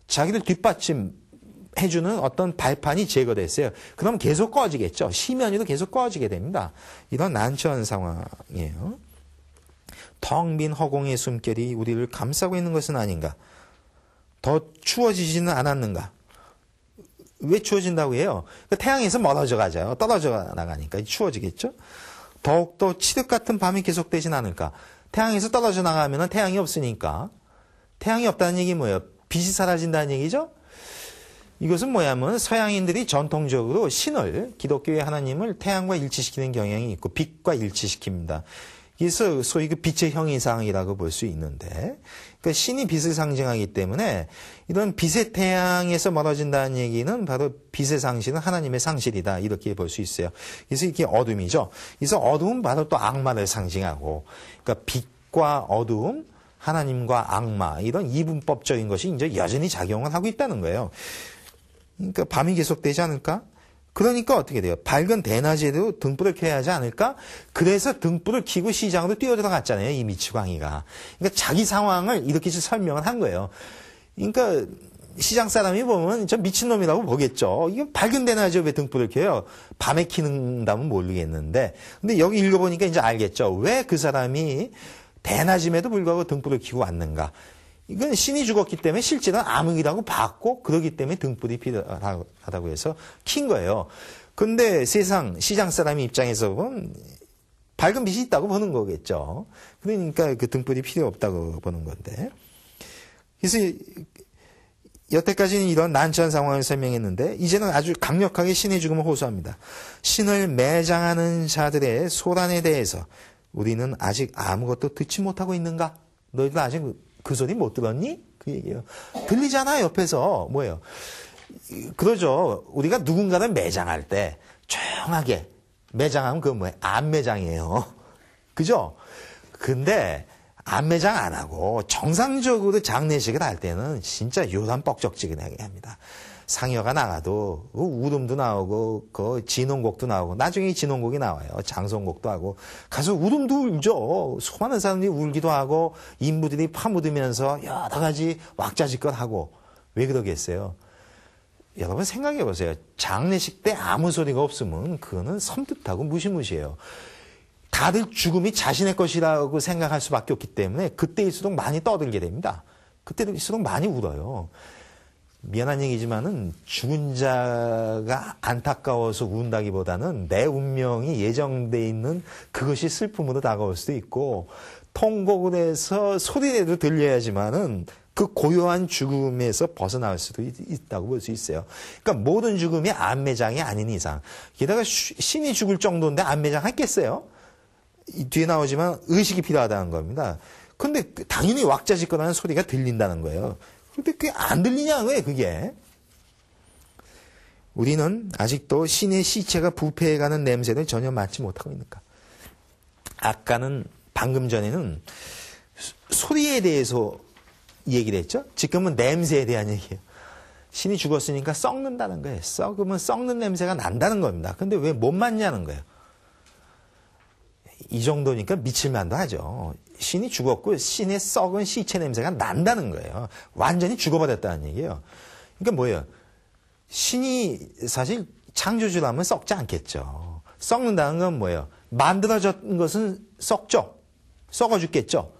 자기를 뒷받침해주는 어떤 발판이 제거됐어요. 그럼 계속 꺼지겠죠. 심연이도 계속 꺼지게 됩니다. 이런 난처한 상황이에요. 텅 빈 허공의 숨결이 우리를 감싸고 있는 것은 아닌가? 더 추워지지는 않았는가? 왜 추워진다고 해요? 태양에서 멀어져 가죠. 떨어져 나가니까 추워지겠죠? 더욱더 칠흑 같은 밤이 계속되진 않을까? 태양에서 떨어져 나가면 태양이 없으니까. 태양이 없다는 얘기 뭐예요? 빛이 사라진다는 얘기죠? 이것은 뭐냐면 서양인들이 전통적으로 신을, 기독교의 하나님을 태양과 일치시키는 경향이 있고 빛과 일치시킵니다. 그래서 소위 그 빛의 형이상이라고 볼 수 있는데, 그러니까 신이 빛을 상징하기 때문에 이런 빛의 태양에서 멀어진다는 얘기는 바로 빛의 상실은 하나님의 상실이다 이렇게 볼 수 있어요. 그래서 이게 어둠이죠. 그래서 어둠은 바로 또 악마를 상징하고, 그러니까 빛과 어둠, 하나님과 악마 이런 이분법적인 것이 이제 여전히 작용을 하고 있다는 거예요. 그러니까 밤이 계속되지 않을까? 그러니까 어떻게 돼요? 밝은 대낮에도 등불을 켜야 하지 않을까? 그래서 등불을 켜고 시장으로 뛰어들어갔잖아요. 이 미치광이가. 그러니까 자기 상황을 이렇게 설명을 한 거예요. 그러니까 시장 사람이 보면 저 미친놈이라고 보겠죠. 이게 밝은 대낮에 왜 등불을 켜요? 밤에 켜는다면 모르겠는데. 근데 여기 읽어보니까 이제 알겠죠. 왜 그 사람이 대낮임에도 불구하고 등불을 켜고 왔는가? 이건 신이 죽었기 때문에 실제는 암흑이라고 봤고 그러기 때문에 등불이 필요하다고 해서 킨 거예요. 근데 세상 시장 사람의 입장에서 보면 밝은 빛이 있다고 보는 거겠죠. 그러니까 그 등불이 필요 없다고 보는 건데. 그래서 여태까지는 이런 난처한 상황을 설명했는데 이제는 아주 강력하게 신의 죽음을 호소합니다. 신을 매장하는 자들의 소란에 대해서 우리는 아직 아무것도 듣지 못하고 있는가? 너희들 아직 그 소리 못 들었니? 그 얘기예요. 들리잖아 옆에서. 뭐예요? 그러죠. 우리가 누군가를 매장할 때 조용하게 매장하면 그건 뭐예요? 안매장이에요. 그죠? 근데 안매장 안 하고 정상적으로 장례식을 할 때는 진짜 요란 뻑적지근하게 합니다. 상여가 나가도 울음도 나오고 그 진홍곡도 나오고 나중에 진홍곡이 나와요. 장송곡도 하고 가서 울음도 울죠. 수많은 사람들이 울기도 하고 인부들이 파묻으면서 여러 가지 왁자지껄 하고 왜 그러겠어요? 여러분 생각해 보세요. 장례식 때 아무 소리가 없으면 그거는 섬뜩하고 무시무시해요. 다들 죽음이 자신의 것이라고 생각할 수밖에 없기 때문에 그때일수록 많이 떠들게 됩니다. 그때일수록 많이 울어요. 미안한 얘기지만은 죽은 자가 안타까워서 운다기보다는 내 운명이 예정돼 있는 그것이 슬픔으로 다가올 수도 있고 통곡을 해서 소리라도 들려야지만은 그 고요한 죽음에서 벗어날 수도 있다고 볼 수 있어요. 그러니까 모든 죽음이 안매장이 아닌 이상 게다가 신이 죽을 정도인데 안매장 했겠어요? 뒤에 나오지만 의식이 필요하다는 겁니다. 근데 당연히 왁자지껄하는 소리가 들린다는 거예요. 근데 그게 안 들리냐는 거예요, 그게. 우리는 아직도 신의 시체가 부패해가는 냄새를 전혀 맡지 못하고 있는가. 방금 전에는 소리에 대해서 얘기를 했죠. 지금은 냄새에 대한 얘기예요. 신이 죽었으니까 썩는다는 거예요. 썩으면 썩는 냄새가 난다는 겁니다. 근데 왜 못 맡냐는 거예요. 이 정도니까 미칠만도 하죠. 신이 죽었고 신의 썩은 시체 냄새가 난다는 거예요. 완전히 죽어버렸다는 얘기예요. 그러니까 뭐예요? 신이 사실 창조주라면 썩지 않겠죠. 썩는다는 건 뭐예요? 만들어진 것은 썩죠. 썩어 죽겠죠.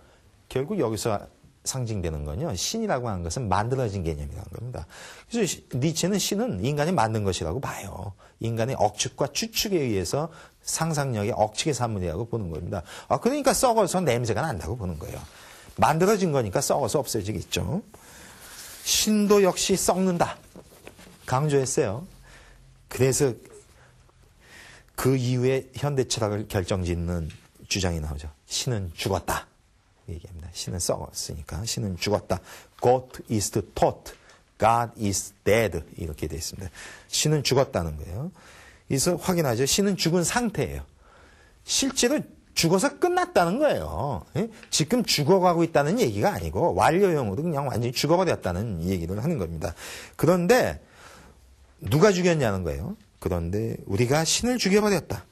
결국 여기서 상징되는 건요. 신이라고 하는 것은 만들어진 개념이라는 겁니다. 그래서 니체는 신은 인간이 만든 것이라고 봐요. 인간의 억측과 추측에 의해서 상상력의 억측의 산물이라고 보는 겁니다. 그러니까 썩어서 냄새가 난다고 보는 거예요. 만들어진 거니까 썩어서 없어지겠죠. 신도 역시 썩는다. 강조했어요. 그래서 그 이후에 현대 철학을 결정짓는 주장이 나오죠. 신은 죽었다. 얘기합니다. 신은 썩었으니까 신은 죽었다. God is taught. God is dead. 이렇게 되어 있습니다. 신은 죽었다는 거예요. 그래서 확인하죠. 신은 죽은 상태예요. 실제로 죽어서 끝났다는 거예요. 지금 죽어가고 있다는 얘기가 아니고 완료형으로 그냥 완전히 죽어버렸다는 얘기를 하는 겁니다. 그런데 누가 죽였냐는 거예요. 그런데 우리가 신을 죽여버렸다.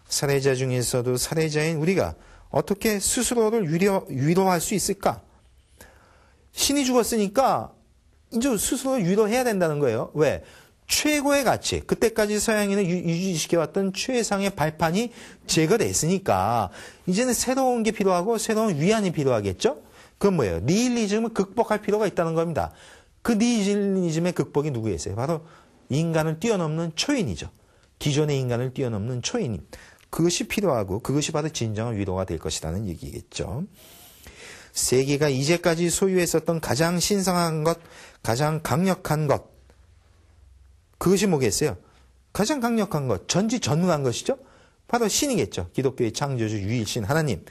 살해자 중에서도 살해자인 우리가 어떻게 스스로를 위로할 수 있을까? 신이 죽었으니까 이제 스스로를 위로해야 된다는 거예요. 왜? 최고의 가치, 그때까지 서양인을 유지시켜왔던 최상의 발판이 제거됐으니까 이제는 새로운 게 필요하고 새로운 위안이 필요하겠죠? 그건 뭐예요? 니힐리즘을 극복할 필요가 있다는 겁니다. 그 니힐리즘의 극복이 누구였어요? 바로 인간을 뛰어넘는 초인이죠. 기존의 인간을 뛰어넘는 초인. 그것이 필요하고 그것이 바로 진정한 위로가 될 것이라는 얘기겠죠. 세계가 이제까지 소유했었던 가장 신성한 것, 가장 강력한 것, 그것이 뭐겠어요? 가장 강력한 것, 전지전능한 것이죠. 바로 신이겠죠. 기독교의 창조주 유일신 하나님.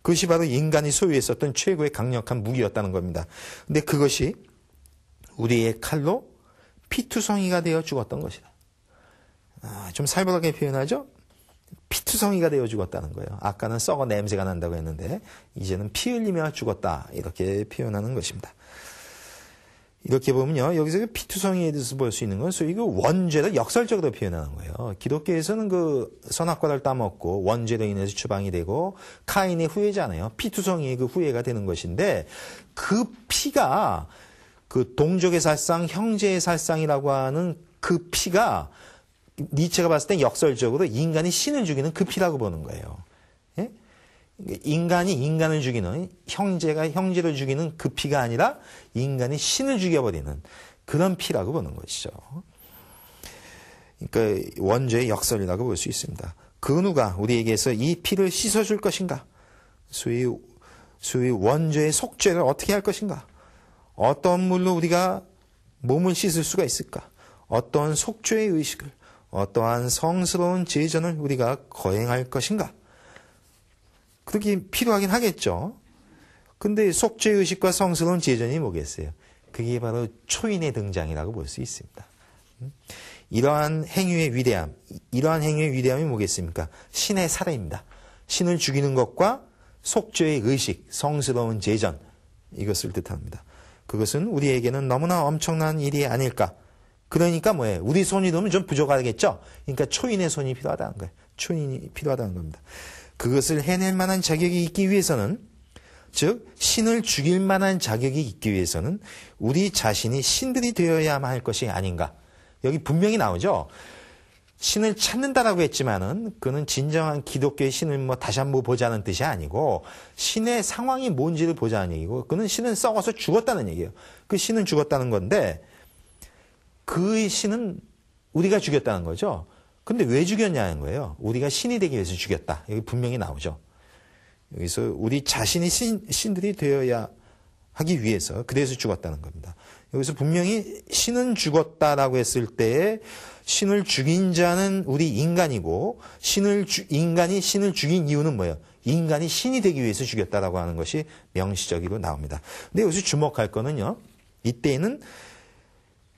그것이 바로 인간이 소유했었던 최고의 강력한 무기였다는 겁니다. 근데 그것이 우리의 칼로 피투성이가 되어 죽었던 것이다. 좀 살벌하게 표현하죠? 피투성이가 되어 죽었다는 거예요. 아까는 썩어 냄새가 난다고 했는데 이제는 피 흘리며 죽었다. 이렇게 표현하는 것입니다. 이렇게 보면요. 여기서 피투성이에 대해서 볼 수 있는 건 소위 그 원죄를 역설적으로 표현하는 거예요. 기독교에서는 그 선악과를 따먹고 원죄로 인해서 추방이 되고 카인의 후예잖아요. 피투성이의 그 후예가 되는 것인데 그 피가 그 동족의 살상, 형제의 살상이라고 하는 그 피가 니체가 봤을 때 역설적으로 인간이 신을 죽이는 그 피라고 보는 거예요. 예? 인간이 인간을 죽이는, 형제가 형제를 죽이는 그 피가 아니라 인간이 신을 죽여버리는 그런 피라고 보는 것이죠. 그러니까 원죄의 역설이라고 볼 수 있습니다. 그 누가 우리에게서 이 피를 씻어줄 것인가? 소위 원죄의 속죄를 어떻게 할 것인가? 어떤 물로 우리가 몸을 씻을 수가 있을까? 어떤 속죄의 의식을, 어떠한 성스러운 제전을 우리가 거행할 것인가? 그렇게 필요하긴 하겠죠. 근데 속죄의식과 성스러운 제전이 뭐겠어요? 그게 바로 초인의 등장이라고 볼 수 있습니다. 이러한 행위의 위대함이 뭐겠습니까? 신의 살해입니다. 신을 죽이는 것과 속죄의 의식, 성스러운 제전, 이것을 뜻합니다. 그것은 우리에게는 너무나 엄청난 일이 아닐까 그러니까 뭐예요? 우리 손이 너무 좀 부족하겠죠? 그러니까 초인의 손이 필요하다는 거예요. 초인이 필요하다는 겁니다. 그것을 해낼 만한 자격이 있기 위해서는, 즉 신을 죽일 만한 자격이 있기 위해서는 우리 자신이 신들이 되어야만 할 것이 아닌가. 여기 분명히 나오죠. 신을 찾는다라고 했지만은 그는 진정한 기독교의 신을 뭐 다시 한번 보자는 뜻이 아니고 신의 상황이 뭔지를 보자는 얘기고, 그는 신은 썩어서 죽었다는 얘기예요. 그 신은 죽었다는 건데 그 신은 우리가 죽였다는 거죠. 근데 왜 죽였냐는 거예요. 우리가 신이 되기 위해서 죽였다. 여기 분명히 나오죠. 여기서 우리 자신이 신들이 되어야 하기 위해서, 그래서 죽었다는 겁니다. 여기서 분명히 신은 죽었다라고 했을 때에 신을 죽인 자는 우리 인간이고, 인간이 신을 죽인 이유는 뭐예요? 인간이 신이 되기 위해서 죽였다라고 하는 것이 명시적으로 나옵니다. 근데 여기서 주목할 거는요, 이때에는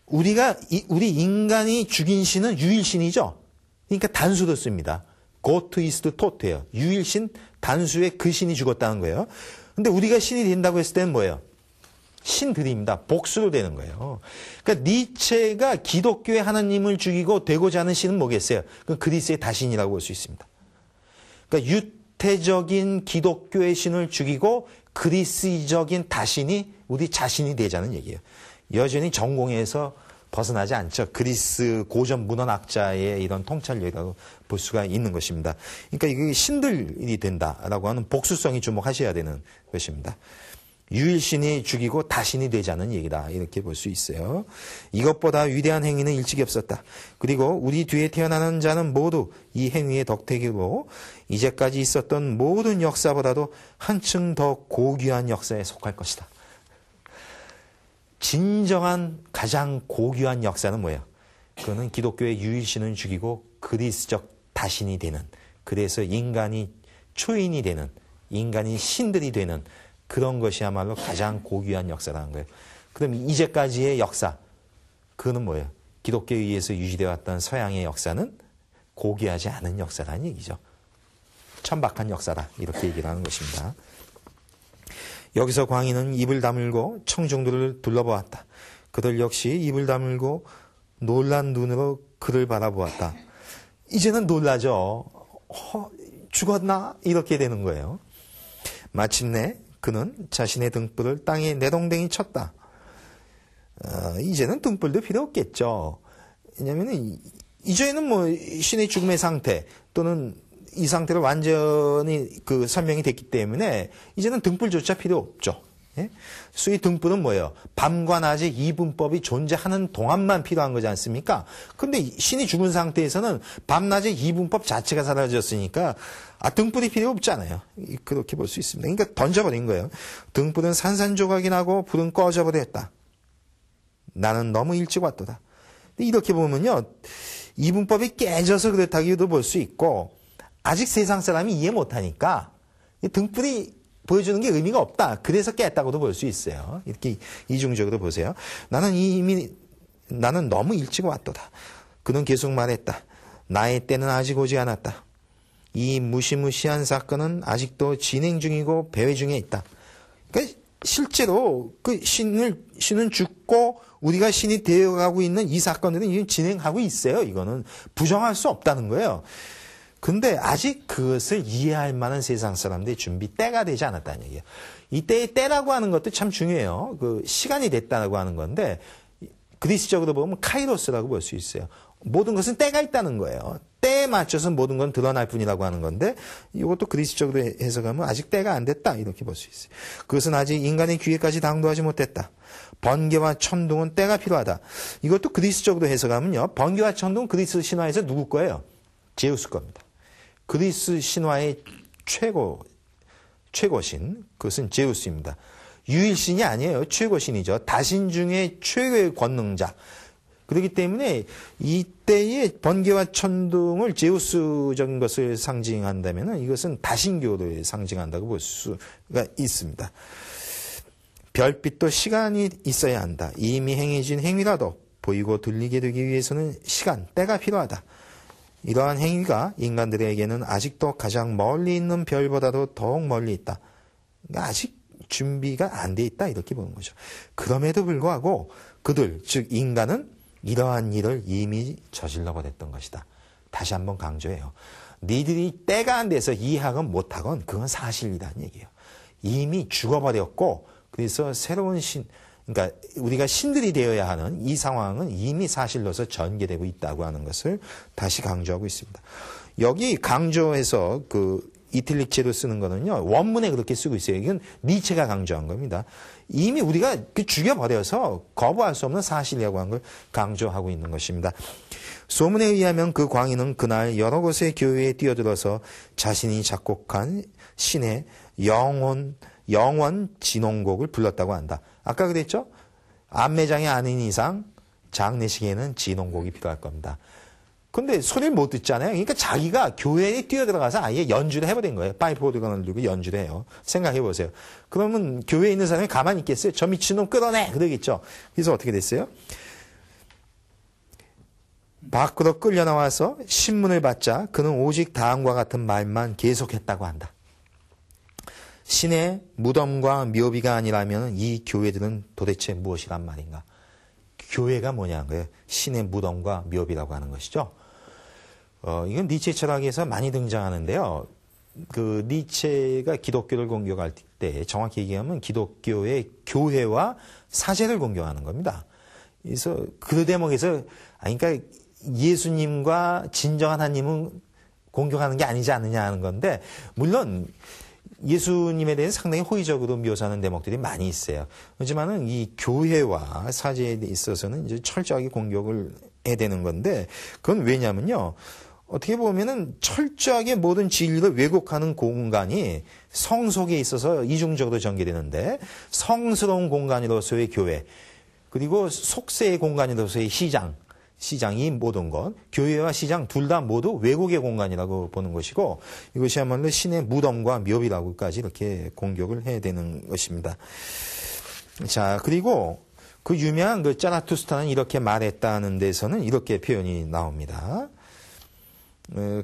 우리 인간이 죽인 신은 유일신이죠. 그러니까 단수도 씁니다. 고트 이스트 토트예요. 유일신, 단수의 그 신이 죽었다는 거예요. 근데 우리가 신이 된다고 했을 때는 뭐예요? 신들입니다. 복수로 되는 거예요. 그러니까 니체가 기독교의 하나님을 죽이고 되고자 하는 신은 뭐겠어요? 그 그리스의 다신이라고 볼 수 있습니다. 그러니까 유태적인 기독교의 신을 죽이고 그리스적인 다신이 우리 자신이 되자는 얘기예요. 여전히 전공에서 벗어나지 않죠. 그리스 고전 문헌학자의 이런 통찰력이라고 볼 수가 있는 것입니다. 그러니까 이게 신들이 된다라고 하는 복수성이 주목하셔야 되는 것입니다. 유일신이 죽이고 다신이 되자는 얘기다, 이렇게 볼 수 있어요. 이것보다 위대한 행위는 일찍이 없었다. 그리고 우리 뒤에 태어나는 자는 모두 이 행위의 덕택이고 이제까지 있었던 모든 역사보다도 한층 더 고귀한 역사에 속할 것이다. 진정한 가장 고귀한 역사는 뭐예요? 그거는 기독교의 유일신을 죽이고 그리스적 다신이 되는, 그래서 인간이 초인이 되는, 인간이 신들이 되는 그런 것이야말로 가장 고귀한 역사라는 거예요. 그럼 이제까지의 역사, 그거는 뭐예요? 기독교에 의해서 유지되어 왔던 서양의 역사는 고귀하지 않은 역사라는 얘기죠. 천박한 역사다, 이렇게 얘기를 하는 것입니다. 여기서 광인은 입을 다물고 청중들을 둘러보았다. 그들 역시 입을 다물고 놀란 눈으로 그를 바라보았다. 이제는 놀라죠. 죽었나? 이렇게 되는 거예요. 마침내 그는 자신의 등불을 땅에 내동댕이 쳤다. 이제는 등불도 필요 없겠죠. 왜냐하면 이제는 뭐 신의 죽음의 상태 또는 이 상태로 완전히 그 설명이 됐기 때문에 이제는 등불조차 필요 없죠. 예? 소위 등불은 뭐예요? 밤과 낮의 이분법이 존재하는 동안만 필요한 거지 않습니까? 근데 신이 죽은 상태에서는 밤낮의 이분법 자체가 사라졌으니까 등불이 필요 없잖아요. 그렇게 볼 수 있습니다. 그러니까 던져버린 거예요. 등불은 산산조각이 나고 불은 꺼져버렸다. 나는 너무 일찍 왔도다. 이렇게 보면요, 이분법이 깨져서 그렇다기도 볼 수 있고, 아직 세상 사람이 이해 못하니까 등불이 보여주는 게 의미가 없다. 그래서 깼다고도 볼 수 있어요. 이렇게 이중적으로 보세요. 나는 너무 일찍 왔도다. 그는 계속 말했다. 나의 때는 아직 오지 않았다. 이 무시무시한 사건은 아직도 진행 중이고 배회 중에 있다. 그러니까 실제로 그 신은 죽고 우리가 신이 되어가고 있는 이 사건들은 이제 진행하고 있어요. 이거는 부정할 수 없다는 거예요. 근데 아직 그것을 이해할 만한 세상 사람들의 준비 때가 되지 않았다는 얘기예요. 이때의 때라고 하는 것도 참 중요해요. 그 시간이 됐다고 하는 건데 그리스적으로 보면 카이로스라고 볼 수 있어요. 모든 것은 때가 있다는 거예요. 때에 맞춰서 모든 건 드러날 뿐이라고 하는 건데 이것도 그리스적으로 해석하면 아직 때가 안 됐다, 이렇게 볼 수 있어요. 그것은 아직 인간의 귀에까지 당도하지 못했다. 번개와 천둥은 때가 필요하다. 이것도 그리스적으로 해석하면요, 번개와 천둥은 그리스 신화에서 누구 거예요? 제우스 겁니다. 그리스 신화의 최고신, 그것은 제우스입니다. 유일신이 아니에요. 최고신이죠. 다신 중에 최고의 권능자. 그렇기 때문에 이때의 번개와 천둥을 제우스적인 것을 상징한다면 이것은 다신교를 상징한다고 볼 수가 있습니다. 별빛도 시간이 있어야 한다. 이미 행해진 행위라도 보이고 들리게 되기 위해서는 시간, 때가 필요하다. 이러한 행위가 인간들에게는 아직도 가장 멀리 있는 별보다도 더욱 멀리 있다. 그러니까 아직 준비가 안 돼 있다, 이렇게 보는 거죠. 그럼에도 불구하고 그들, 즉 인간은 이러한 일을 이미 저질러 버렸던 것이다. 다시 한번 강조해요. 니들이 때가 안 돼서 이해하건 못하건 그건 사실이라는 얘기예요. 이미 죽어버렸고 그래서 새로운 그러니까 우리가 신들이 되어야 하는 이 상황은 이미 사실로서 전개되고 있다고 하는 것을 다시 강조하고 있습니다. 여기 강조해서 이틀릭체로 쓰는 거는요, 원문에 그렇게 쓰고 있어요. 이건 니체가 강조한 겁니다. 이미 우리가 죽여버려서 거부할 수 없는 사실이라고 한 걸 강조하고 있는 것입니다. 소문에 의하면 그 광인은 그날 여러 곳의 교회에 뛰어들어서 자신이 작곡한 신의 영원 진홍곡을 불렀다고 한다. 아까 그랬죠? 안매장이 아닌 이상 장례식에는 진홍곡이 필요할 겁니다. 근데 소리를 못 듣잖아요. 그러니까 자기가 교회에 뛰어들어가서 아예 연주를 해버린 거예요. 파이프 오르건을 들고 연주를 해요. 생각해보세요. 그러면 교회에 있는 사람이 가만히 있겠어요? 저 미친놈 끌어내! 그러겠죠. 그래서 어떻게 됐어요? 밖으로 끌려나와서 신문을 받자 그는 오직 다음과 같은 말만 계속했다고 한다. 신의 무덤과 묘비가 아니라면 이 교회들은 도대체 무엇이란 말인가? 교회가 뭐냐는 거예요. 신의 무덤과 묘비라고 하는 것이죠. 이건 니체 철학에서 많이 등장하는데요. 니체가 기독교를 공격할 때 정확히 얘기하면 기독교의 교회와 사제를 공격하는 겁니다. 그래서 그 대목에서 그러니까 예수님과 진정한 하나님은 공격하는 게 아니지 않느냐 하는 건데 물론 예수님에 대해서 상당히 호의적으로 묘사하는 대목들이 많이 있어요. 하지만은 이 교회와 사제에 있어서는 이제 철저하게 공격을 해야 되는 건데 그건 왜냐면요. 어떻게 보면은 철저하게 모든 진리를 왜곡하는 공간이 성 속에 있어서 이중적으로 전개되는데 성스러운 공간으로서의 교회 그리고 속세의 공간으로서의 시장이 모든 것, 교회와 시장 둘 다 모두 왜곡의 공간이라고 보는 것이고 이것이야말로 신의 무덤과 묘비라고까지 이렇게 공격을 해야 되는 것입니다. 자, 그리고 그 유명한 짜라투스타는 이렇게 말했다는 데서는 이렇게 표현이 나옵니다.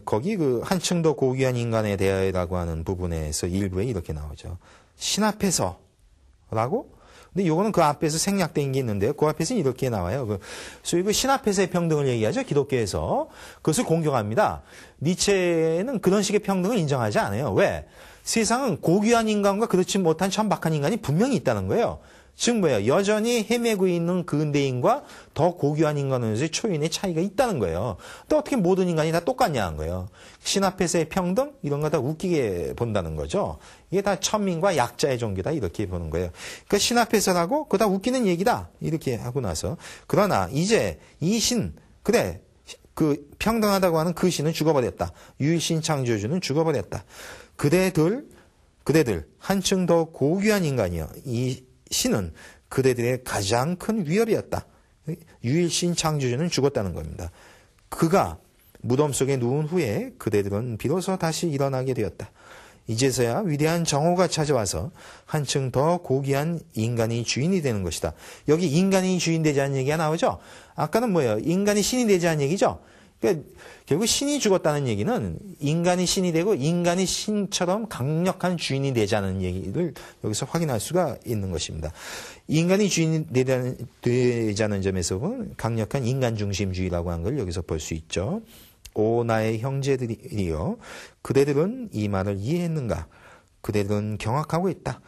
거기 한층 더 고귀한 인간에 대하여라고 하는 부분에서 일부에 이렇게 나오죠. 신 앞에서라고? 근데 요거는 그 앞에서 생략된 게 있는데요. 그 앞에서는 이렇게 나와요. 소위 신 앞에서의 평등을 얘기하죠. 기독교에서. 그것을 공격합니다. 니체는 그런 식의 평등을 인정하지 않아요. 왜? 세상은 고귀한 인간과 그렇지 못한 천박한 인간이 분명히 있다는 거예요. 즉 뭐예요? 여전히 헤매고 있는 근대인과 더 고귀한 인간으로서의 초인의 차이가 있다는 거예요. 또 어떻게 모든 인간이 다 똑같냐는 거예요. 신 앞에서의 평등? 이런 거 다 웃기게 본다는 거죠. 이게 다 천민과 약자의 종교다 이렇게 보는 거예요. 그러니까 신 앞에서라고 그거 다 웃기는 얘기다 이렇게 하고 나서 그러나 이제 이 신 그래 평등하다고 하는 그 신은 죽어버렸다. 유일신 창조주는 죽어버렸다. 그대들 한층 더 고귀한 인간이요. 이 신은 그대들의 가장 큰 위협이었다. 유일신 창조주는 죽었다는 겁니다. 그가 무덤 속에 누운 후에 그대들은 비로소 다시 일어나게 되었다. 이제서야 위대한 정오가 찾아와서 한층 더 고귀한 인간이 주인이 되는 것이다. 여기 인간이 주인 되자는 얘기가 나오죠. 아까는 뭐예요? 인간이 신이 되자는 얘기죠. 그러니까 결국 신이 죽었다는 얘기는 인간이 신이 되고 인간이 신처럼 강력한 주인이 되자는 얘기를 여기서 확인할 수가 있는 것입니다. 인간이 주인이 되자는 점에서 보면 강력한 인간 중심주의라고 하는 걸 여기서 볼 수 있죠. 오 나의 형제들이여 그대들은 이 말을 이해했는가? 그대들은 경악하고 있다.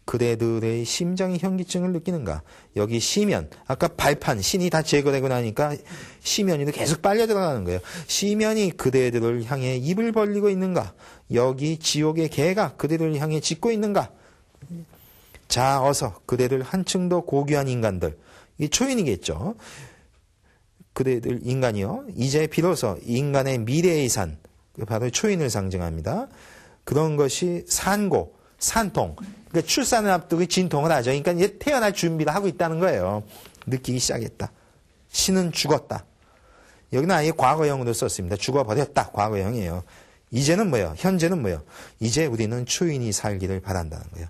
그대들의 심장의 현기증을 느끼는가? 여기 시면, 아까 발판, 신이 다 제거되고 나니까 시면이 계속 빨려 들어가는 거예요. 시면이 그대들을 향해 입을 벌리고 있는가? 여기 지옥의 개가 그대들을 향해 짖고 있는가? 자, 어서 그대들 한층 더 고귀한 인간들, 이 초인이겠죠. 그대들 인간이요. 이제 비로소 인간의 미래의 산, 바로 초인을 상징합니다. 그런 것이 산고, 산통, 그러니까 출산을 앞두고 진통을 하죠. 그러니까 이제 태어날 준비를 하고 있다는 거예요. 느끼기 시작했다. 신은 죽었다. 여기는 아예 과거형으로 썼습니다. 죽어버렸다. 과거형이에요. 이제는 뭐예요? 현재는 뭐예요? 이제 우리는 초인이 살기를 바란다는 거예요.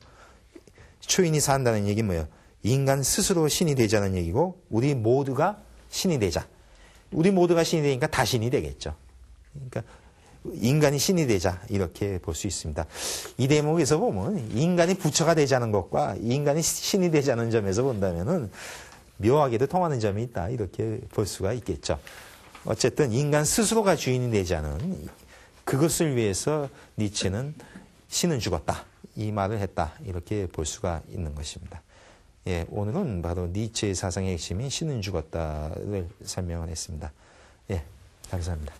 초인이 산다는 얘기는 뭐예요? 인간 스스로 신이 되자는 얘기고 우리 모두가 신이 되자. 우리 모두가 신이 되니까 다 신이 되겠죠. 그러니까 인간이 신이 되자 이렇게 볼 수 있습니다. 이 대목에서 보면 인간이 부처가 되자는 것과 인간이 신이 되자는 점에서 본다면은 묘하게도 통하는 점이 있다. 이렇게 볼 수가 있겠죠. 어쨌든 인간 스스로가 주인이 되지 않은 그것을 위해서 니체는 신은 죽었다. 이 말을 했다. 이렇게 볼 수가 있는 것입니다. 예, 오늘은 바로 니체의 사상의 핵심인 신은 죽었다를 설명을 했습니다. 예, 감사합니다.